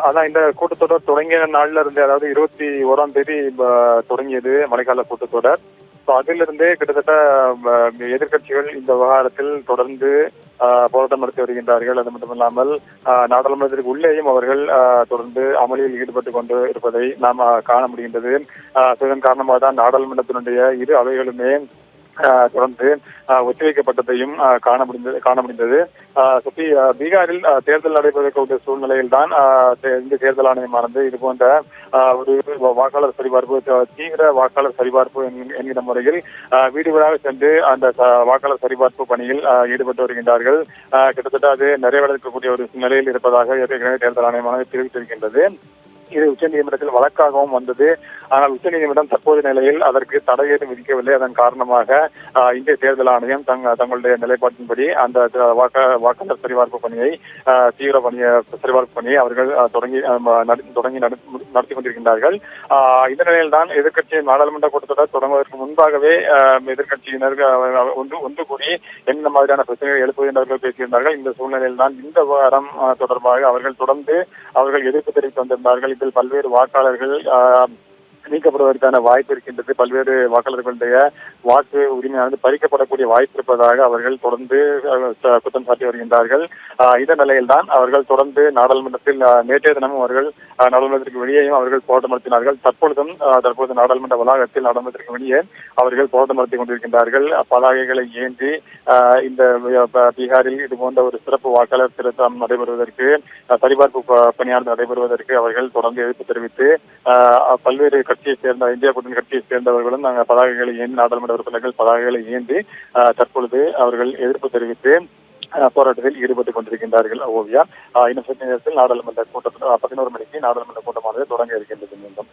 அதான் இந்த கூட்டத்தொடர் தொடங்கிய நாள்ல இருந்து, அதாவது 21ஆம் தேதி தொடங்கியது மழைக்கால கூட்டத்தொடர். அதிலிருந்தே கிட்டத்தட்ட எதிர்கட்சிகள் இந்த விவகாரத்தில் தொடர்ந்து போராட்டம் நடத்தி வருகின்றார்கள். அது மட்டுமில்லாமல் நாடாளுமன்றத்திற்கு உள்ளேயும் அவர்கள் தொடர்ந்து அமளியில் ஈடுபட்டு கொண்டு இருப்பதை நாம் காண முடிகின்றது. இதன் காரணமாக தான் நாடாளுமன்றத்தினுடைய இரு அவைகளுமே தொடர்ந்து ஒத்திவைக்கப்பட்டதையும் காண முடிந்தது. பீகாரில் தேர்தல் நடைபெறக்கூடிய சூழ்நிலையில் தான் இந்த தேர்தல் ஆணையமானது இது போன்ற ஒரு வாக்காளர் சரிபார்ப்பு, தீவிர வாக்காளர் சரிபார்ப்பு என்கிற முறையில் வீடு வீடாக சென்று அந்த வாக்காளர் சரிபார்ப்பு பணியில் ஈடுபட்டு வருகின்றார்கள். கிட்டத்தட்ட அது நிறைவடைக்கக்கூடிய ஒரு நிலையில் இருப்பதாக ஏற்கனவே தேர்தல் ஆணையமானது தெரிவித்திருக்கின்றது. இது உச்சநீதிமன்றத்தில் வழக்காகவும் வந்தது. ஆனால் உச்சநீதிமன்றம் தற்போது நிலையில் அதற்கு தடை ஏதும் விதிக்கவில்லை. அதன் காரணமாக இந்திய தேர்தல் ஆணையம் தங்களுடைய நிலைப்பாட்டின்படி அந்த வாக்காளர் சரிபார்ப்பு பணியை, தீவிர சரிபார்ப்பு பணியை அவர்கள் தொடங்கி நடத்தி கொண்டிருக்கின்றார்கள். இந்த நிலையில் தான் எதிர்கட்சி நாடாளுமன்ற கூட்டத்தொடர் தொடங்குவதற்கு முன்பாகவே எதிர்கட்சியினர் ஒன்று கூடி என்ன மாதிரியான பிரச்சனைகள் எழுப்புகின்றார்கள் பேசியிருந்தார்கள். இந்த சூழ்நிலையில் தான் இந்த விவகாரம் தொடர்பாக அவர்கள் தொடர்ந்து எதிர்ப்பு தெரிவித்து வந்திருந்தார்கள். இதில் பல்வேறு வாக்காளர்கள் நீக்கப்படுவதற்கான வாய்ப்பு இருக்கின்றது. பல்வேறு வாக்காளர்களுடைய வாக்கு உரிமையானது பறிக்கப்படக்கூடிய வாய்ப்பு இருப்பதாக அவர்கள் தொடர்ந்து குற்றம் சாட்டி வருகின்றார்கள். இந்த நிலையில் தான் அவர்கள் தொடர்ந்து நாடாளுமன்றத்தில் நேற்றைய தினமும் அவர்கள் நாடாளுமன்றத்திற்கு வெளியேயும் அவர்கள் போராட்டம் நடத்தினார்கள். தற்போது நாடாளுமன்ற வளாகத்தில் நாடாளுமன்றத்திற்கு வெளியே அவர்கள் போராட்டம் நடத்தி கொண்டிருக்கின்றார்கள். பதாகைகளை ஏந்தி இந்த பீகாரில் இது போன்ற ஒரு சிறப்பு வாக்காளர் திருத்தம் நடைபெறுவதற்கு, சரிபார்ப்பு பணியானது நடைபெறுவதற்கு அவர்கள் தொடர்ந்து எதிர்ப்பு தெரிவித்து பல்வேறு கட்சியை சேர்ந்த இந்தியா கூட்டணி கட்சியை சேர்ந்தவர்களும் பதாகைகளை ஏந்தி, நாடாளுமன்ற உறுப்பினர்கள் பதாகைகளை ஏந்தி தற்பொழுது அவர்கள் எதிர்ப்பு தெரிவித்து போராட்டத்தில் ஈடுபட்டுக் கொண்டிருக்கின்றார்கள். ஓவியா, இன்னும் சில நேரத்தில் நாடாளுமன்ற கூட்டத்தில் 11 மணிக்கு நாடாளுமன்ற கூட்டமானது தொடங்க இருக்கின்றது. மீண்டும்